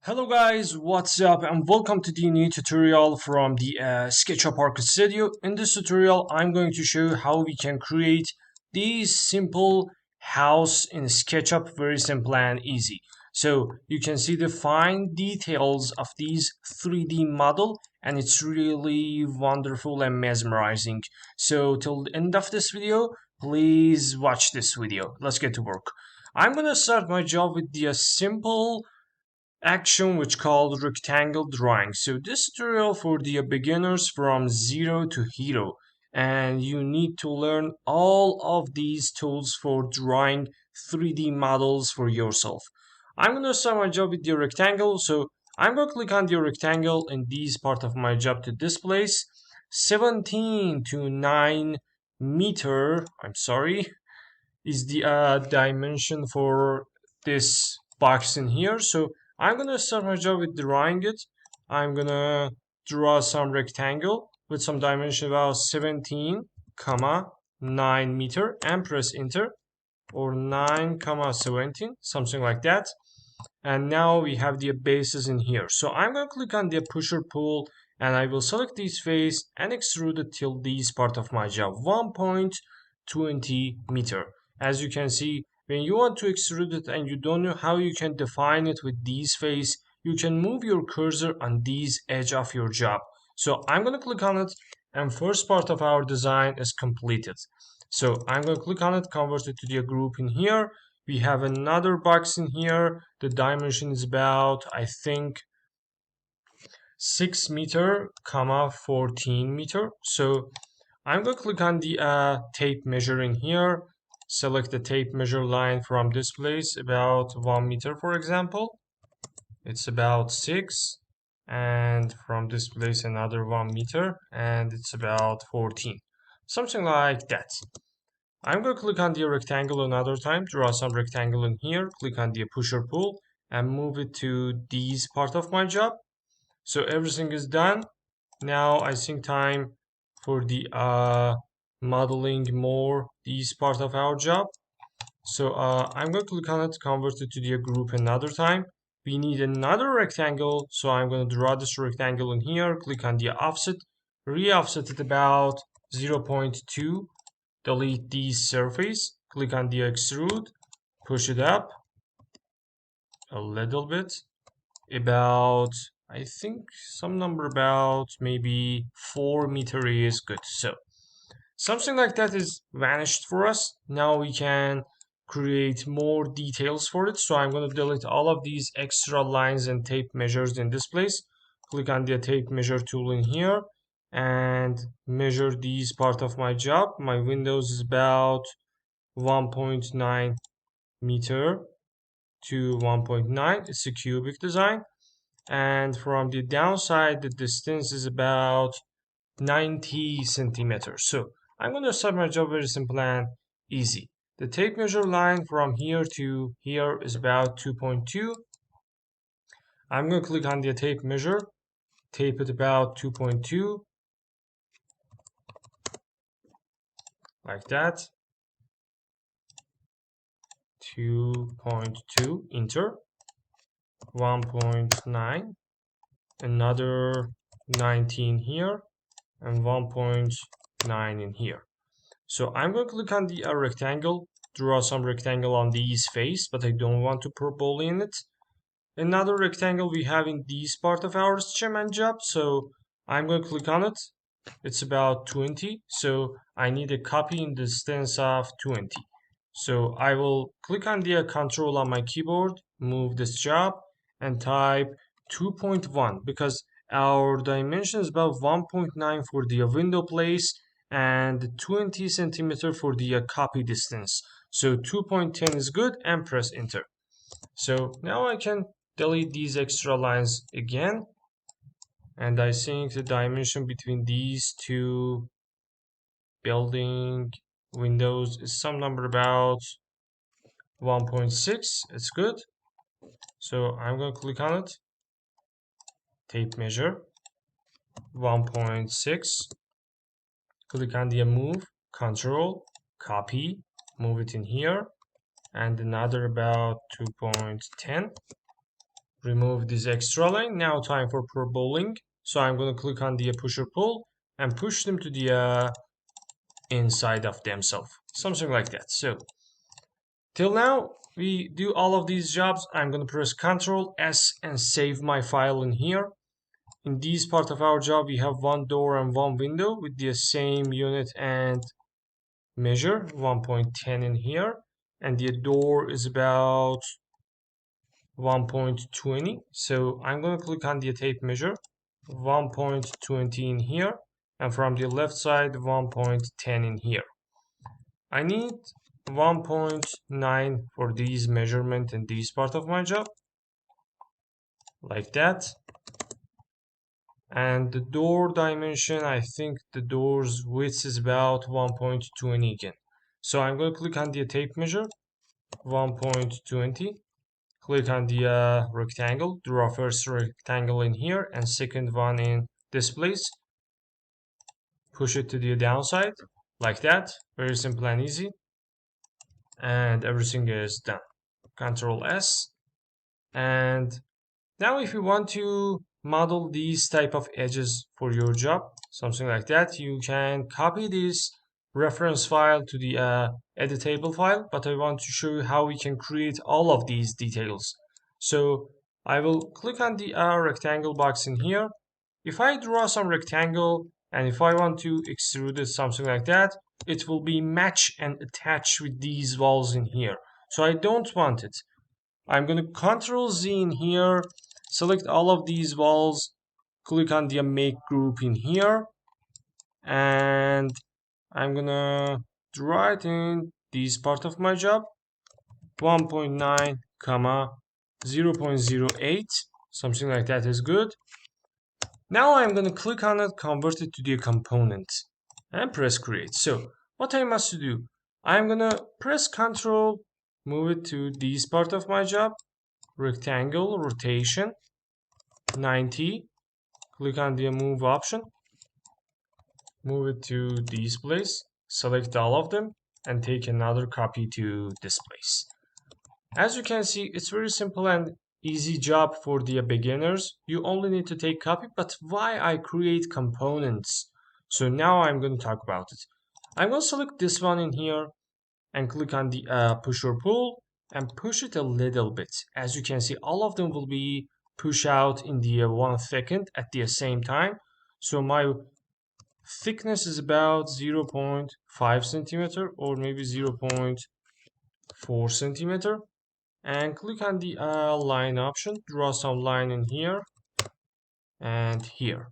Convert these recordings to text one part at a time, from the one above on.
Hello guys, what's up and welcome to the new tutorial from the SketchUpArchStudio. In this tutorial, I'm going to show you how we can create this simple house in SketchUp, very simple and easy. So you can see the fine details of these 3D model and it's really wonderful and mesmerizing. So till the end of this video, please watch this video. Let's get to work. I'm gonna start my job with the simple action which called rectangle drawing. So this tutorial for the beginners from zero to hero, and you need to learn all of these tools for drawing 3D models for yourself. I'm going to start my job with the rectangle. So I'm going to click on the rectangle in this part of my job to this place. 17 to 9 meter, I'm sorry, is the dimension for this box in here. So I'm gonna start my job with drawing it. I'm gonna draw some rectangle with some dimension about 17 comma 9 meter and press enter, or 9 comma 17, something like that. And now we have the bases in here. So I'm going to click on the pusher pull and I will select this face and extrude it till this part of my job, 1.20 meter. As you can see, when you want to extrude it and you don't know how you can define it with this face, you can move your cursor on this edge of your job. So I'm going to click on it and first part of our design is completed. So I'm going to click on it, convert it to the group in here. We have another box in here. The dimension is about, I think, 6 meter comma 14 meter. So I'm going to click on the tape measure in here, select the tape measure line from this place, about 1 meter, for example. It's about 6, and from this place another 1 meter, and it's about 14, something like that. I'm going to click on the rectangle another time, draw some rectangle in here, click on the pusher pull and move it to this part of my job. So everything is done. Now I think time for the modeling more this part of our job. So I'm going to click on it, convert it to the group another time. We need another rectangle, so I'm going to draw this rectangle in here, click on the offset, re-offset it about 0.2, delete this surface, click on the extrude, push it up a little bit, about, I think some number about maybe 4 meter is good. So something like that is vanished for us. Now we can create more details for it. So I'm going to delete all of these extra lines and tape measures in this place. Click on the tape measure tool in here and measure this part of my job. My windows is about 1.9 meter to 1.9. It's a cubic design. And from the downside, the distance is about 90 centimeters. So I'm going to start my job very simple and easy. The tape measure line from here to here is about 2.2. I'm going to click on the tape measure, tape it about 2.2, like that. 2.2, enter. 1.9, another 19 here, and 1.9 in here. So I'm going to click on the rectangle, draw some rectangle on this face, but I don't want to put in it. Another rectangle we have in this part of our sketch job, so I'm going to click on it. It's about 20, so I need a copy in the distance of 20. So I will click on the control on my keyboard, move this job, and type 2.1 because our dimension is about 1.9 for the window place and 20 centimeter for the copy distance. So 2.10 is good and press enter. So now I can delete these extra lines again. And I think the dimension between these two building windows is some number about 1.6. It's good. So I'm going to click on it. Tape measure 1.6. Click on the move, control, copy, move it in here, and another about 2.10. remove this extra line. Now time for bowling. So I'm going to click on the pusher pull and push them to the inside of themselves, something like that. So till now we do all of these jobs. I'm going to press Ctrl S and save my file in here. In this part of our job we have one door and one window with the same unit and measure, 1.10 in here, and the door is about 1.20. So I'm going to click on the tape measure, 1.20 in here, and from the left side 1.10 in here. I need 1.9 for these measurement in this part of my job, like that. And the door dimension, I think the door's width is about 1.20 again. So I'm going to click on the tape measure, 1.20. Click on the rectangle, draw first rectangle in here and second one in this place. Push it to the downside, like that. Very simple and easy. And everything is done. Ctrl S. And now if you want to model these type of edges for your job, something like that, you can copy this reference file to the editable file, but I want to show you how we can create all of these details. So I will click on the rectangle box in here. If I draw some rectangle and if I want to extrude it, something like that, it will be match and attach with these walls in here. So I don't want it. I'm going to Ctrl Z in here, select all of these walls, click on the make group in here, and I'm going to draw it in this part of my job, 1.9, 0.08, something like that is good. Now I'm going to click on it, convert it to the component, and press create. So what I must do, I'm going to press Ctrl, move it to this part of my job, rectangle, rotation, 90, click on the move option, move it to this place, select all of them, and take another copy to this place. As you can see, it's very simple and easy job for the beginners. You only need to take copy, but why I create components? So now I'm going to talk about it. I'm going to select this one in here and click on the push or pull and push it a little bit. As you can see, all of them will be push out in the 1 second at the same time. So my thickness is about 0.5 centimeter or maybe 0.4 centimeter. And click on the line option, draw some line in here and here.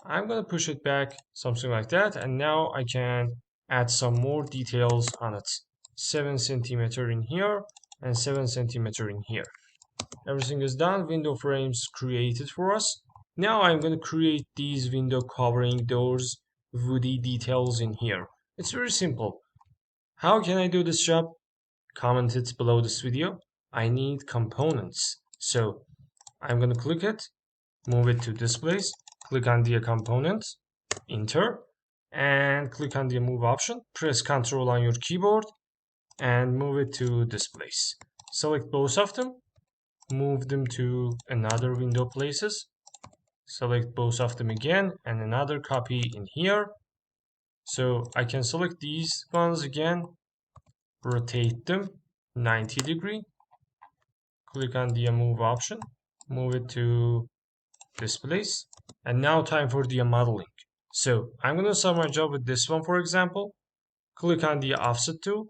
I'm going to push it back, something like that, and now I can add some more details on it. 7 centimeter in here and 7 centimeter in here. Everything is done, window frames created for us. Now I'm going to create these window covering doors, woody details in here. It's very simple. How can I do this job? Comment it below this video. I need components. So I'm going to click it, move it to this place, click on the component, enter, and click on the move option, press Ctrl on your keyboard and move it to this place. Select both of them, move them to another window places, select both of them again and another copy in here. So I can select these ones again, rotate them 90 degree, click on the move option, move it to this place, and now time for the modeling. So I'm going to start my job with this one, for example. Click on the offset tool,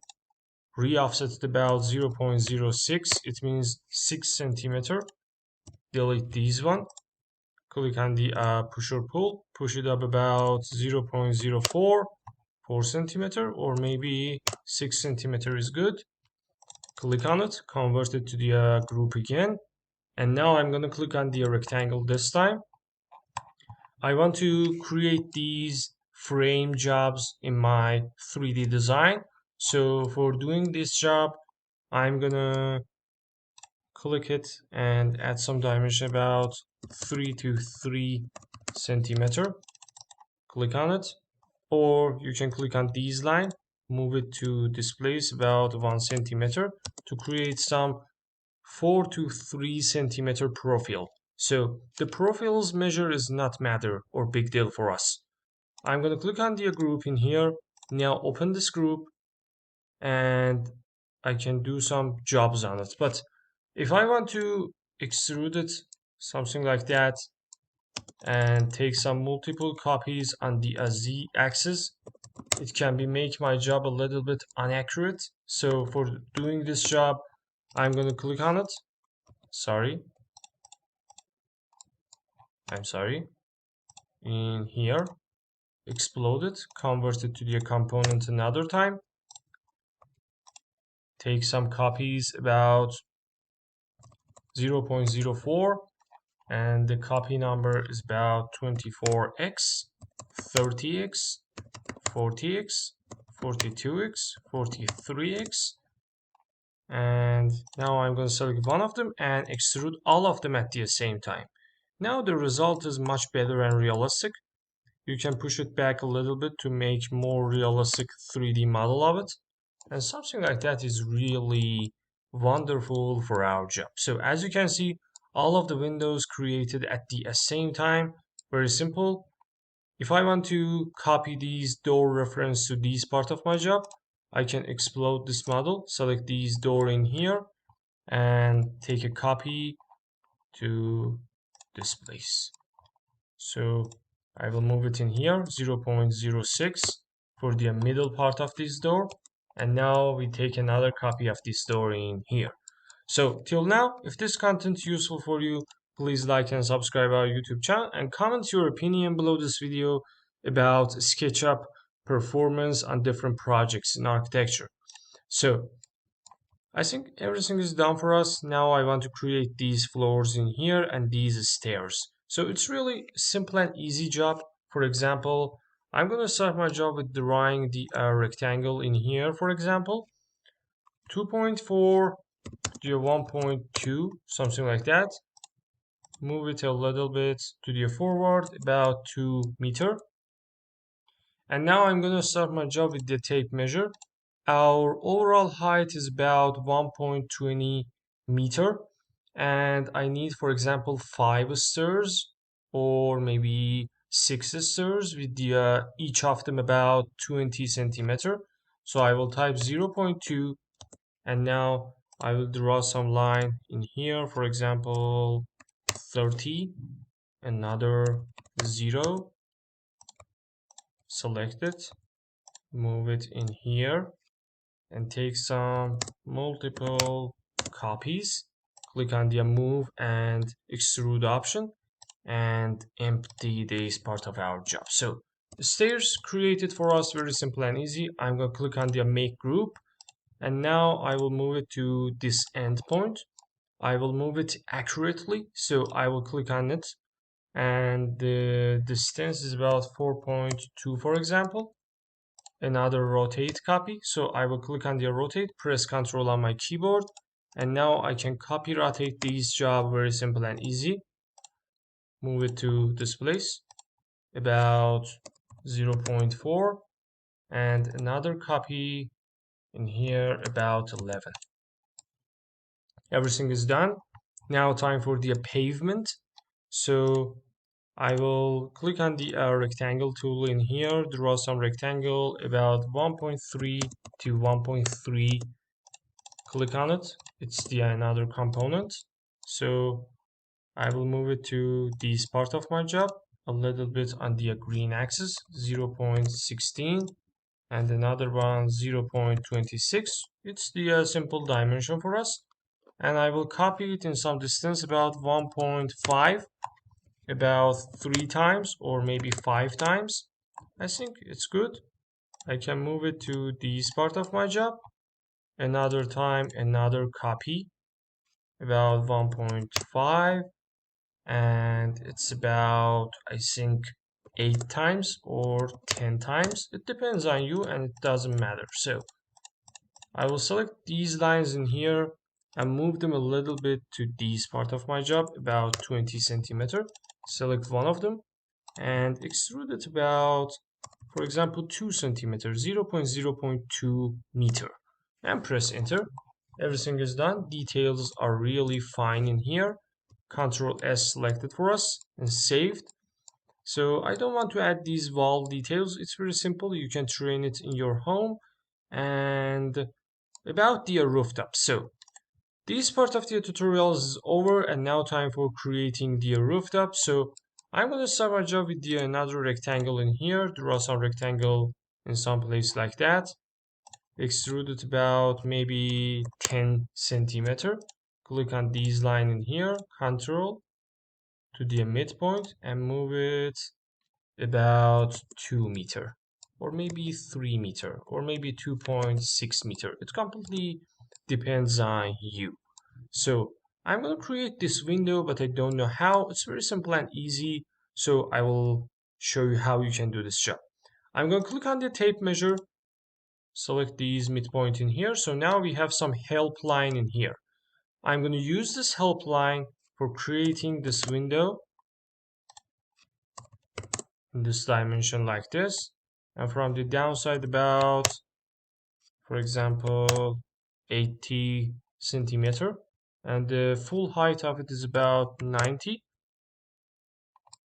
re-offset it about 0.06, it means 6 centimeter. Delete this one, click on the push or pull, push it up about 0.04, 4 centimeter, or maybe 6 centimeter is good. Click on it, convert it to the group again, and now I'm going to click on the rectangle this time. I want to create these frame jobs in my 3D design. So for doing this job, I'm gonna click it and add some dimension about 3 to 3 centimeter. Click on it, or you can click on this line, move it to this place about 1 centimeter to create some 4 to 3 centimeter profile. So the profiles measure is not matter or big deal for us. I'm going to click on the group in here. Now open this group and I can do some jobs on it. But if I want to extrude it, something like that, and take some multiple copies on the Z axis, it can be make my job a little bit inaccurate. So for doing this job, I'm going to click on it. I'm sorry. In here, explode it, convert it to the component another time. Take some copies about 0.04 and the copy number is about 24x, 30x, 40x, 42x, 43x, and now I'm going to select one of them and extrude all of them at the same time. Now the result is much better and realistic. You can push it back a little bit to make more realistic 3D model of it, and something like that is really wonderful for our job. So as you can see, all of the windows created at the same time, very simple. If I want to copy these door reference to this part of my job, I can explode this model, select these door in here, and take a copy to this place. So I will move it in here, 0.06 for the middle part of this door. And now we take another copy of this door in here. So till now, if this content is useful for you, please like and subscribe our YouTube channel and comment your opinion below this video about SketchUp performance on different projects in architecture. So I think everything is done for us. Now I want to create these floors in here and these stairs. So it's really simple and easy job. For example, I'm going to start my job with drawing the rectangle in here, for example. 2.4 to 1.2, something like that. Move it a little bit to the forward, about 2 meter. And now I'm going to start my job with the tape measure. Our overall height is about 1.20 meter. And I need, for example, 5 stairs or maybe 6 stairs with the each of them about 20 centimeter. So I will type 0.2 and now I will draw some line in here, for example, 30, another 0, select it, move it in here, and take some multiple copies. Click on the move and extrude option and empty this part of our job. So the stairs created for us very simple and easy. I'm going to click on the make group and now I will move it to this end point. I will move it accurately, so I will click on it and the distance is about 4.2, for example. Another rotate copy, so I will click on the rotate, press Ctrl on my keyboard, and now I can copy rotate this job very simple and easy. Move it to this place, about 0.4, and another copy in here about 11. Everything is done. Now time for the pavement. So I will click on the rectangle tool in here, draw some rectangle about 1.3 to 1.3. Click on it. It's the another component. So I will move it to this part of my job, a little bit on the green axis, 0.16, and another one 0.26. It's the simple dimension for us. And I will copy it in some distance about 1.5, about 3 times or maybe 5 times. I think it's good. I can move it to this part of my job. Another time, another copy, about 1.5, and it's about, I think, 8 times or 10 times. It depends on you and it doesn't matter. So I will select these lines in here and move them a little bit to this part of my job, about 20 centimeter. Select one of them and extrude it about, for example, 2 centimeters, 0.2 meter, and press enter. everything is done. Details are really fine in here. Control S selected for us and saved. So I don't want to add these wall details. It's very simple. You can train it in your home. And about the rooftop. So this part of the tutorial is over, and now time for creating the rooftop. So I'm going to start my job with the another rectangle in here. Draw some rectangle in some place like that. Extrude it about maybe 10 centimeter. Click on these line in here. Control to the midpoint and move it about 2 meter, or maybe 3 meter, or maybe 2.6 meter. It completely depends on you. So I'm going to create this window, but I don't know how. It's very simple and easy. So I will show you how you can do this job. I'm going to click on the tape measure, select these midpoint in here. So now we have some help line in here. I'm going to use this help line for creating this window in this dimension like this. And from the downside about, for example, 80 centimeter. And the full height of it is about 90.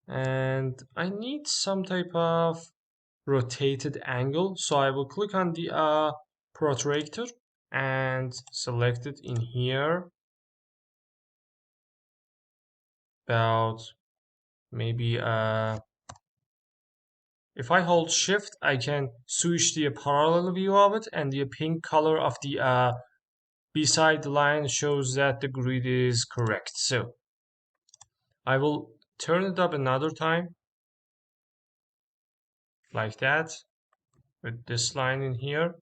And I need some type of rotated angle. So I will click on the protractor and select it in here about maybe if I hold shift, I can switch the parallel view of it, and the pink color of the beside the line shows that the grid is correct. So I will turn it up another time like that with this line in here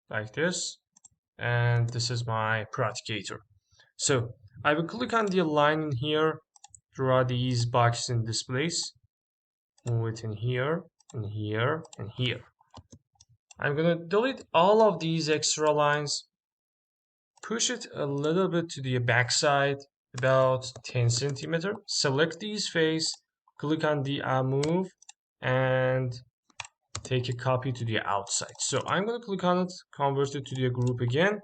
like this, and this is my praticator. So I will click on the line in here, draw these boxes in this place, move it in here, and here, and here. I'm gonna delete all of these extra lines, push it a little bit to the backside, about 10 centimeter. Select these face, click on the move, and take a copy to the outside. So I'm gonna click on it, convert it to the group again.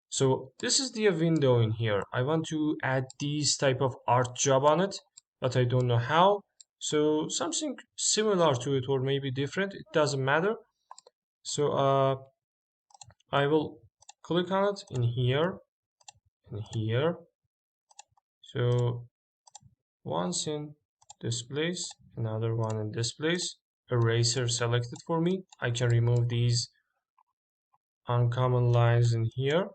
So this is the window in here. I want to add these type of art job on it, but I don't know how. So something similar to it or maybe different, it doesn't matter. So I will click on it in here and here. So once in this place, another one in this place. Eraser selected for me. I can remove these uncommon lines in here,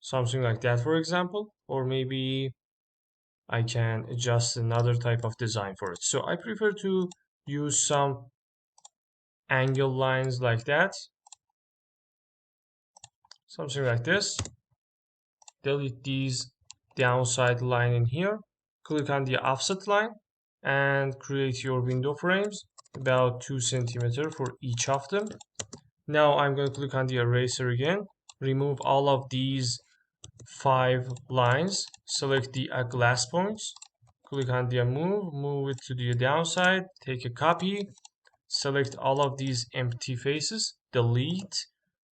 something like that, for example, or maybe I can adjust another type of design for it. So I prefer to use some angle lines like that, something like this. Delete these downside line in here, click on the offset line and create your window frames about 2 centimeter for each of them. Now I'm going to click on the eraser again, remove all of these 5 lines, select the glass points, click on the move it to the downside, take a copy, select all of these empty faces, delete.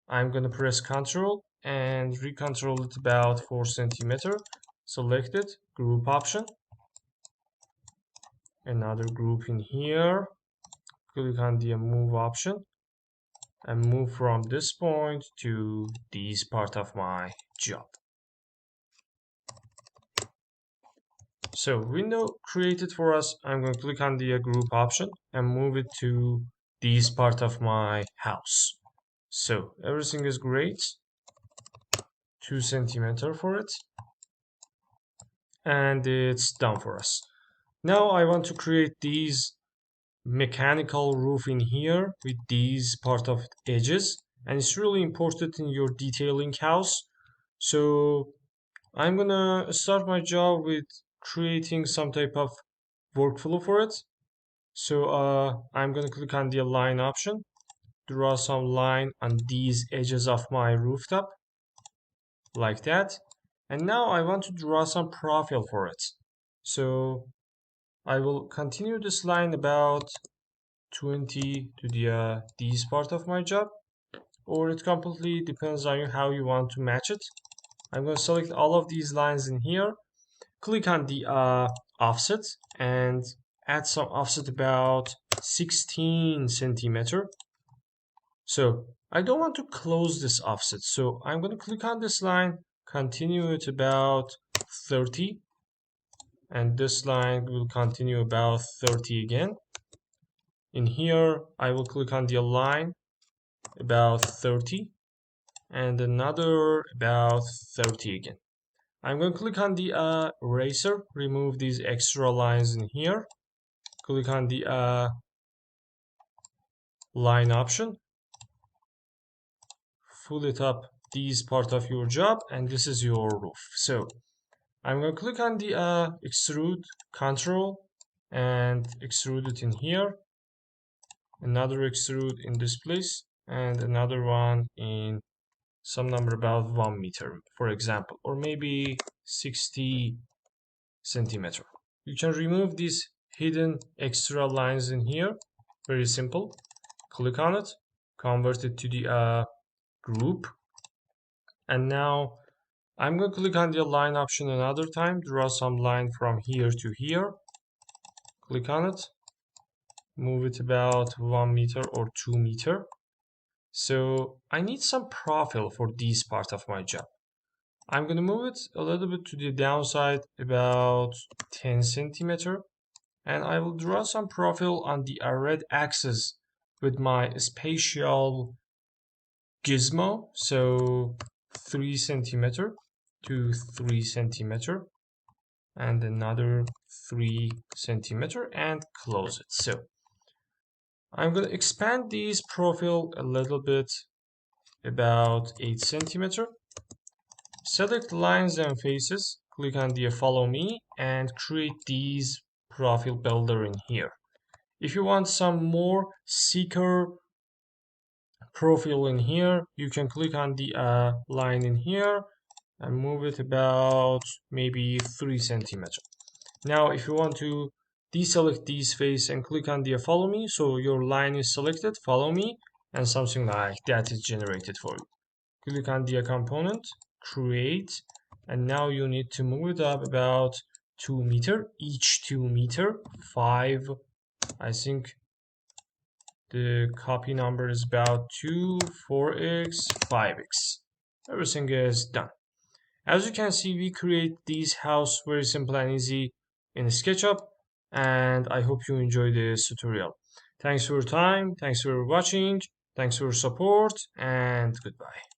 I'm going to press Ctrl and recontrol it about 4 centimeter. Select it, group option, another group in here, click on the move option and move from this point to this part of my job. So window created for us, I'm going to click on the group option and move it to this part of my house. So everything is great. 2 centimeter for it. And it's done for us. Now I want to create these mechanical roof in here with these part of edges. And it's really important in your detailing house. So I'm gonna start my job with creating some type of workflow for it. So I'm gonna click on the line option, draw some line on these edges of my rooftop, like that. And now I want to draw some profile for it. So I will continue this line about 20 to the this part of my job. or it completely depends on you how you want to match it. I'm going to select all of these lines in here, click on the offset and add some offset about 16 centimeter. So I don't want to close this offset, so I'm going to click on this line, continue it about 30, and this line will continue about 30 again. In here I will click on the align about 30 and another about 30 again. I'm going to click on the eraser, remove these extra lines in here, click on the line option, fill it up this part of your job, and this is your roof. So I'm going to click on the extrude control and extrude it in here, another extrude in this place, and another one in some number about 1 meter, for example, or maybe 60 centimeter. You can remove these hidden extra lines in here. Very simple. Click on it, convert it to the group, and now I'm going to click on the align option another time, draw some line from here to here, click on it, move it about 1 meter or 2 meter. So I need some profile for this part of my job. I'm going to move it a little bit to the downside, about 10 centimeter, and I will draw some profile on the red axis with my spatial gizmo. So 3 centimeter to 3 centimeter and another 3 centimeter and close it. So I'm going to expand this profile a little bit, about 8 centimeter. Select lines and faces, click on the follow me and create these profile builder in here. If you want some more seeker profile in here, you can click on the line in here and move it about maybe 3 centimeter. Now if you want to deselect these face and click on the follow me, so your line is selected, follow me, and something like that is generated for you. Click on the component, create, and now you need to move it up about 2 meter, each 2 meter, 5. I think the copy number is about 2, 4x, 5x. Everything is done. As you can see, we create these house very simple and easy in SketchUp, and I hope you enjoy this tutorial. Thanks for your time, thanks for watching, thanks for your support, and goodbye.